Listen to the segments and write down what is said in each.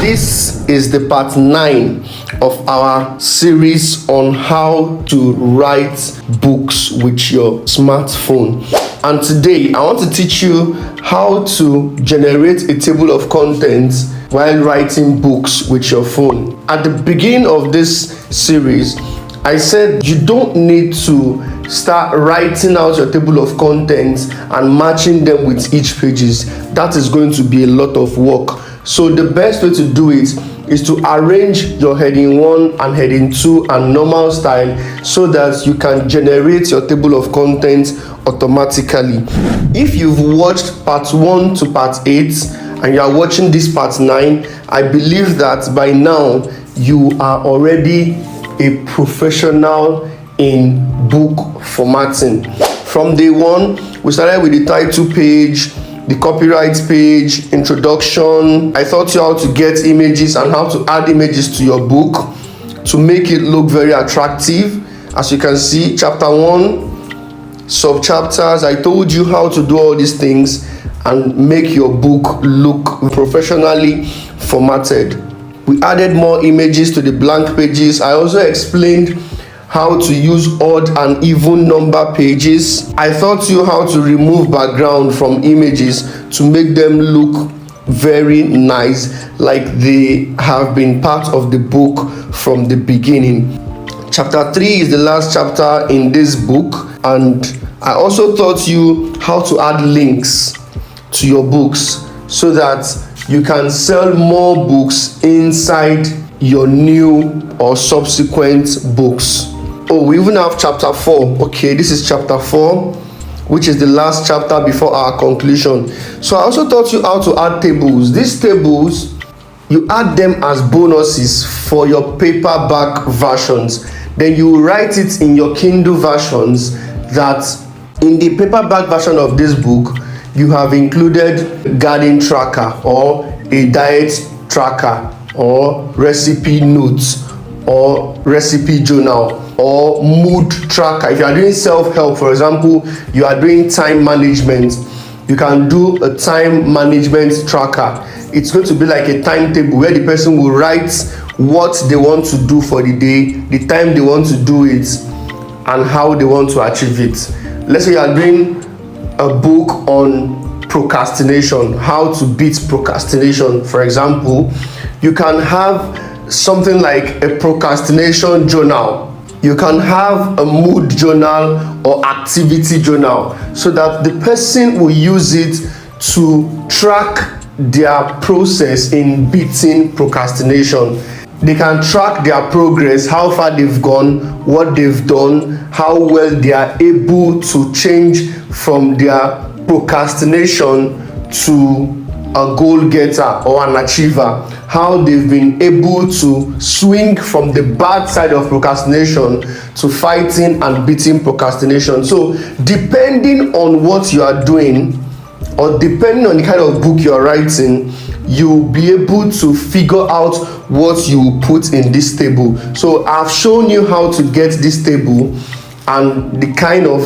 This is the part 9 of our series on how to write books with your smartphone. And today I want to teach you how to generate a table of contents while writing books with your phone. At the beginning of this series, I said you don't need to start writing out your table of contents and matching them with each pages. That is going to be a lot of work. So the best way to do it is to arrange your heading 1 and heading 2 and normal style so that you can generate your table of contents automatically. If you've watched part 1 to part 8 and you are watching this part 9, I believe that by now you are already a professional in book formatting. From day 1, we started with the title page, the copyright page, introduction. I taught you how to get images and how to add images to your book to make it look very attractive. As you can see, chapter 1, sub-chapters. I told you how to do all these things and make your book look professionally formatted. We added more images to the blank pages. I also explained how to use odd and even number pages. I taught you how to remove background from images to make them look very nice, like they have been part of the book from the beginning. Chapter 3 is the last chapter in this book, and I also taught you how to add links to your books so that you can sell more books inside your new or subsequent books. Oh, we even have chapter 4. Okay, this is chapter 4, which is the last chapter before our conclusion. So I also taught you how to add tables. These tables, you add them as bonuses for your paperback versions. Then you write it in your Kindle versions that in the paperback version of this book, you have included garden tracker or a diet tracker or recipe notes or recipe journal or mood tracker. If you are doing self-help, for example, you are doing time management, you can do a time management tracker. It's going to be like a timetable where the person will write what they want to do for the day, the time they want to do it, and how they want to achieve it. Let's say you are doing a book on procrastination, how to beat procrastination, for example. You can have something like a procrastination journal. You can have a mood journal or activity journal so that the person will use it to track their process in beating procrastination. They can track their progress, how far they've gone, what they've done, how well they are able to change from their procrastination to a goal getter or an achiever, how they've been able to swing from the bad side of procrastination to fighting and beating procrastination. So depending on what you are doing or depending on the kind of book you're writing, you'll be able to figure out what you put in this table. So I've shown you how to get this table and the kind of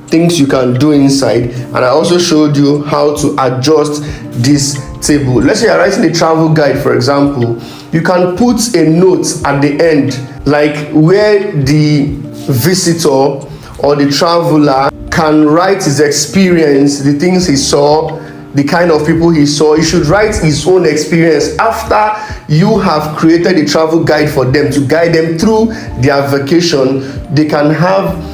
things you can do inside, and I also showed you how to adjust this table. Let's say you're writing a travel guide, for example. You can put a note at the end, like where the visitor or the traveler can write his experience, the things he saw, the kind of people he saw. He should write his own experience after you have created a travel guide for them to guide them through their vacation. They can have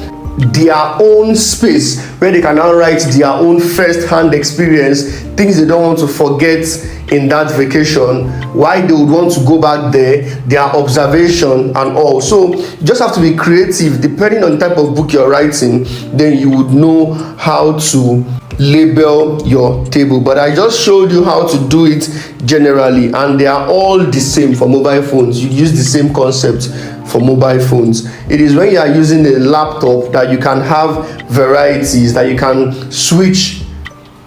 their own space where they can now write their own first-hand experience, things they don't want to forget in that vacation, why they would want to go back there, their observation and all. So you just have to be creative. Depending on the type of book you're writing, then you would know how to label your table. But I just showed you how to do it generally, and they are all the same for mobile phones. You use the same concept for mobile phones. It is when you are using a laptop that you can have varieties, that you can switch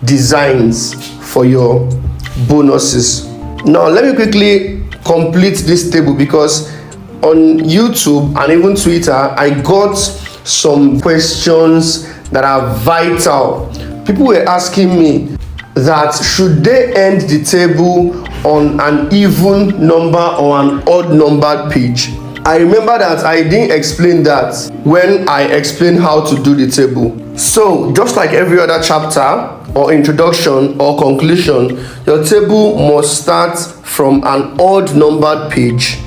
designs for your bonuses. Now let me quickly complete this table, because on YouTube and even Twitter I got some questions that are vital. People were asking me that should they end the table on an even number or an odd numbered page. I remember that I didn't explain that when I explained how to do the table. So just like every other chapter or introduction or conclusion, your table must start from an odd numbered page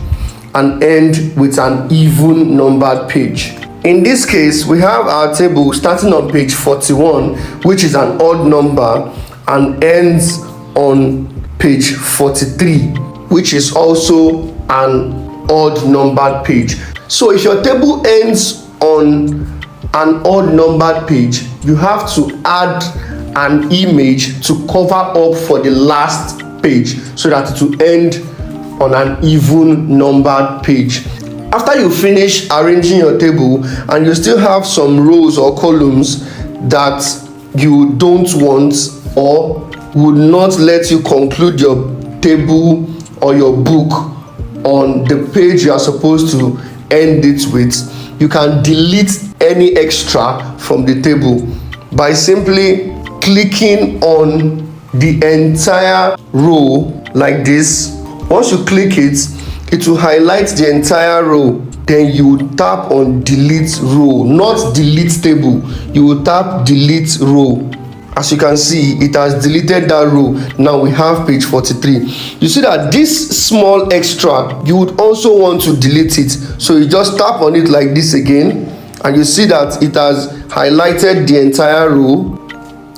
and end with an even numbered page. In this case, we have our table starting on page 41, which is an odd number, and ends on page 43, which is also an odd numbered page. So if your table ends on an odd numbered page, you have to add an image to cover up for the last page so that it will end on an even numbered page. After you finish arranging your table and you still have some rows or columns that you don't want or would not let you conclude your table or your book on the page you are supposed to end it with, you can delete any extra from the table by simply clicking on the entire row like this. Once you click it, it will highlight the entire row. Then you tap on delete row, not delete table. You will tap delete row. As you can see, it has deleted that row. Now we have page 43. You see that this small extra, you would also want to delete it. So you just tap on it like this again, and you see that it has highlighted the entire row.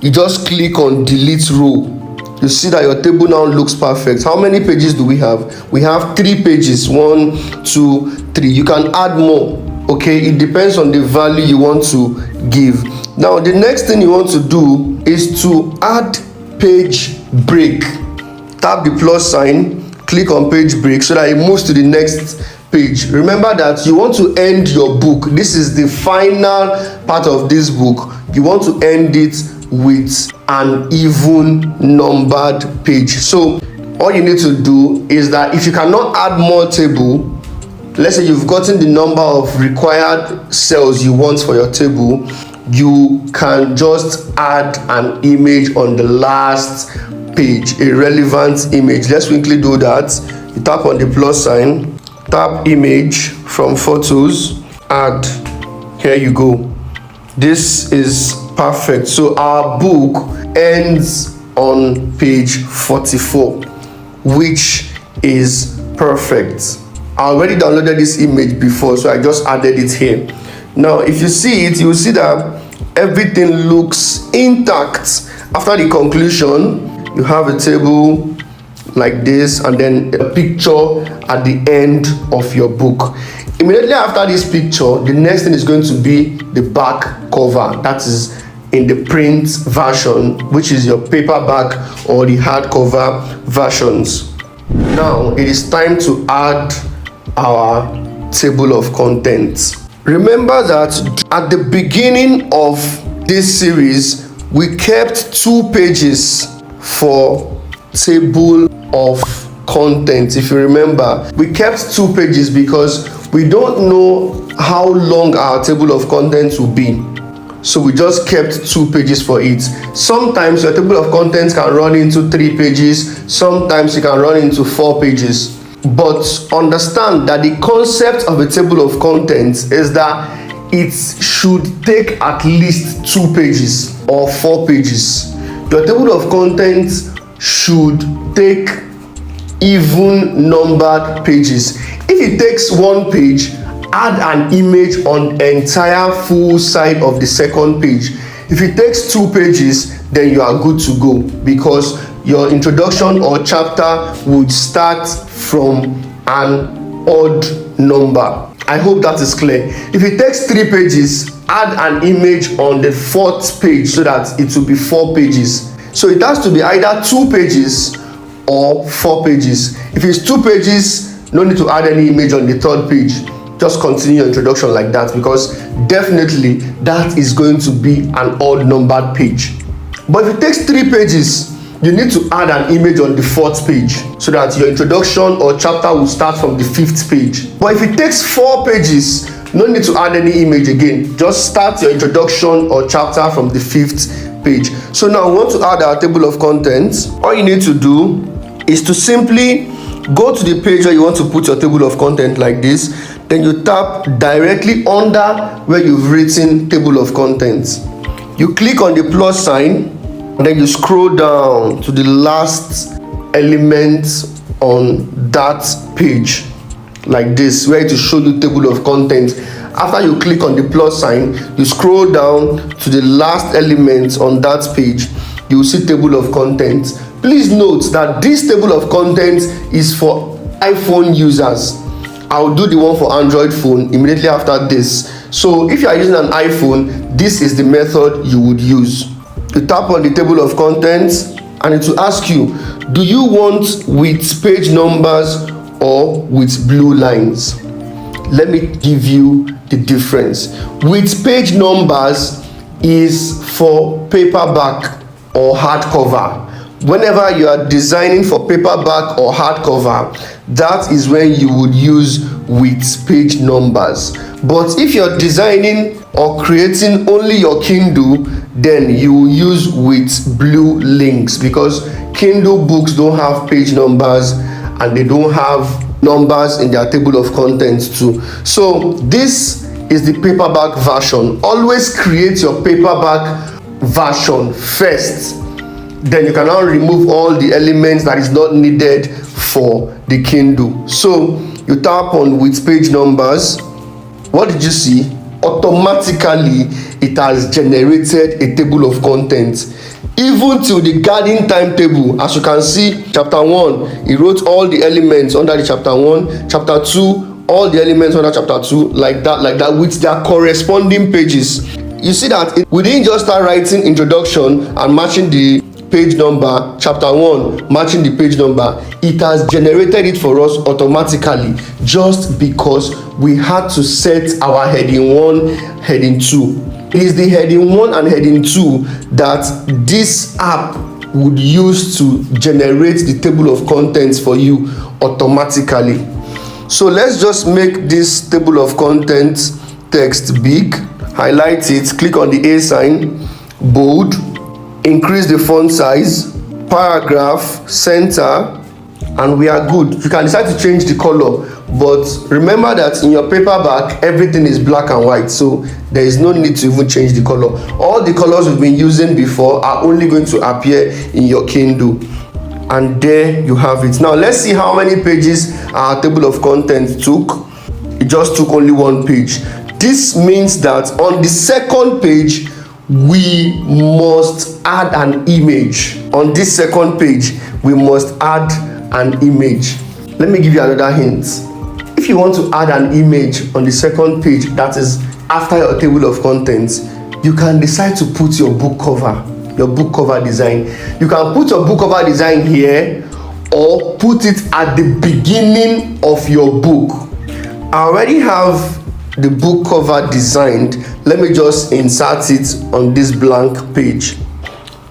You just click on delete row. You see that your table now looks perfect. How many pages do we have? We have 3 pages. 1, 2, 3. You can add more. Okay, it depends on the value you want to give. Now the next thing you want to do is to add page break. Tap the plus sign, click on page break so that it moves to the next page. Remember that you want to end your book. This is the final part of this book. You want to end it with an even numbered page. So all you need to do is that if you cannot add more table, let's say you've gotten the number of required cells you want for your table, you can just add an image on the last page, a relevant image. Let's quickly do that. You tap on the plus sign, tap image from photos, add. Here you go. This is perfect. So our book ends on page 44, which is perfect. I already downloaded this image before, so I just added it here. Now if you see it, you will see that everything looks intact. After the conclusion, you have a table like this and then a picture at the end of your book. Immediately after this picture, the next thing is going to be the back cover. That is in the print version, which is your paperback or the hardcover versions. Now it is time to add our table of contents. Remember that at the beginning of this series, we kept 2 pages for table of contents. If you remember, we kept 2 pages because we don't know how long our table of contents will be. So we just kept 2 pages for it. Sometimes your table of contents can run into 3 pages. Sometimes it can run into 4 pages. But understand that the concept of a table of contents is that it should take at least 2 pages or 4 pages. Your table of contents should take even numbered pages. If it takes 1 page, add an image on the entire full side of the second page. If it takes 2 pages, then you are good to go, because your introduction or chapter would start from an odd number. I hope that is clear. If it takes 3 pages, add an image on the 4th page so that it will be 4 pages. So it has to be either 2 pages or 4 pages. If it's 2 pages, no need to add any image on the 3rd page. Just continue your introduction like that, because definitely that is going to be an odd numbered page. But if it takes 3 pages, you need to add an image on the 4th page so that your introduction or chapter will start from the 5th page. But if it takes 4 pages, no need to add any image again. Just start your introduction or chapter from the 5th page. So now we want to add our table of contents. All you need to do is to simply go to the page where you want to put your table of content like this, then you tap directly under where you've written table of contents. You click on the plus sign, and then you scroll down to the last element on that page like this, where it will show you table of contents. After you click on the plus sign, you scroll down to the last element on that page, you will see table of contents. Please note that this table of contents is for iPhone users. I'll do the one for Android phone immediately after this. So if you are using an iPhone, this is the method you would use. You tap on the table of contents and it will ask you, do you want with page numbers or with blue lines? Let me give you the difference. With page numbers is for paperback or hardcover. Whenever you are designing for paperback or hardcover, that is when you would use with page numbers. But if you're designing or creating only your Kindle, then you will use with blue links, because Kindle books don't have page numbers and they don't have numbers in their table of contents too. So this is the paperback version. Always create your paperback version first, then you can now remove all the elements that is not needed for the Kindle. So you tap on with page numbers. What did you see? Automatically it has generated a table of contents, even to the garden timetable. As you can see, chapter 1, it wrote all the elements under the chapter 1, chapter 2, all the elements under chapter 2, like that with their corresponding pages. You see that we didn't just start writing introduction and matching the page number, chapter 1 matching the page number. It has generated it for us automatically, just because we had to set our heading 1, heading 2. It is the heading 1 and heading 2 that this app would use to generate the table of contents for you automatically. So let's just make this table of contents text big, highlight it, click on the A sign, bold, increase the font size, paragraph, center, and we are good. You can decide to change the color, but remember that in your paperback everything is black and white, so there is no need to even change the color. All the colors we've been using before are only going to appear in your Kindle. And there you have it. Now let's see how many pages our table of contents took. It just took only 1 page. This means that on the second page we must add an image. On this second page we must add an image. Let me give you another hint. If you want to add an image on the second page, that is after your table of contents, you can decide to put your book cover design. You can put your book cover design here, or put it at the beginning of your book. I already have the book cover designed. Let me just insert it on this blank page.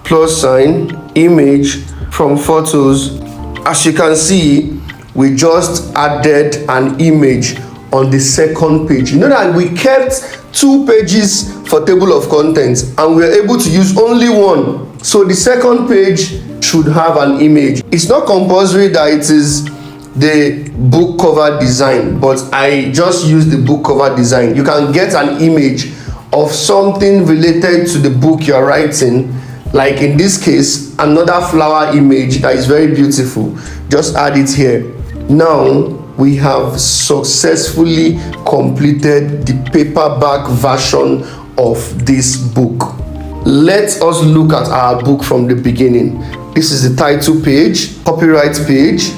Plus sign, image from photos. As you can see, we just added an image on the second page. You know that we kept 2 pages for table of contents and we were able to use only 1. So the second page should have an image. It's not compulsory that it is the book cover design, but I just use the book cover design. You can get an image of something related to the book you're writing, like in this case another flower image that is very beautiful. Just add it here. Now we have successfully completed the paperback version of this book. Let us look at our book from the beginning. This is the title page, copyright page,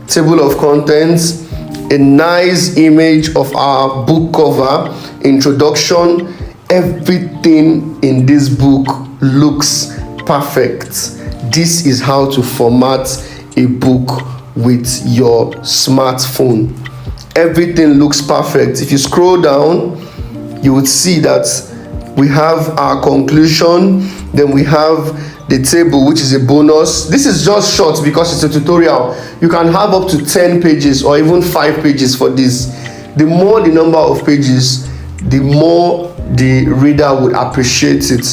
table of contents, a nice image of our book cover, introduction. Everything in this book looks perfect. This is how to format a book with your smartphone. Everything looks perfect. If you scroll down, you would see that we have our conclusion, then we have the table, which is a bonus. This is just short because it's a tutorial. You can have up to 10 pages or even 5 pages for this. The more the number of pages, the more the reader would appreciate it.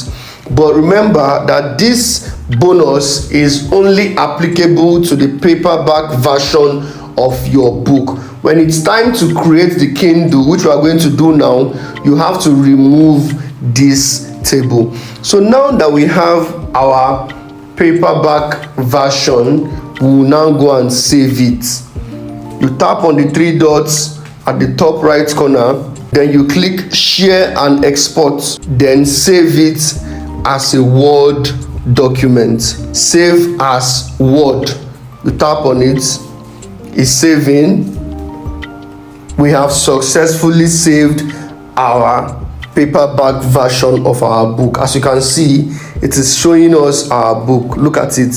But remember that this bonus is only applicable to the paperback version of your book. When it's time to create the Kindle, which we are going to do now, you have to remove this table. So now that we have our paperback version, we will now go and save it. You tap on the three dots at the top right corner, then you click share and export, then save it as a Word document. Save as Word. You tap on it, it's saving. We have successfully saved our paperback version of our book. As you can see, it is showing us our book. Look at it.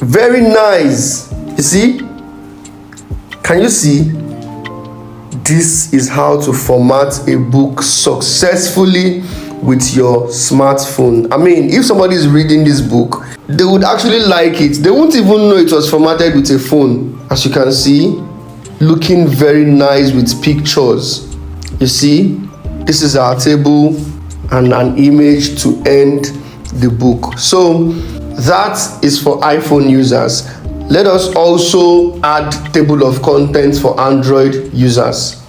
Very nice. You see? Can you see? This is how to format a book successfully with your smartphone. I mean, if somebody is reading this book, they would actually like it. They won't even know it was formatted with a phone. As you can see, looking very nice with pictures. You see, this is our table and an image to end the book. So that is for iPhone users. Let us also add table of contents for Android users.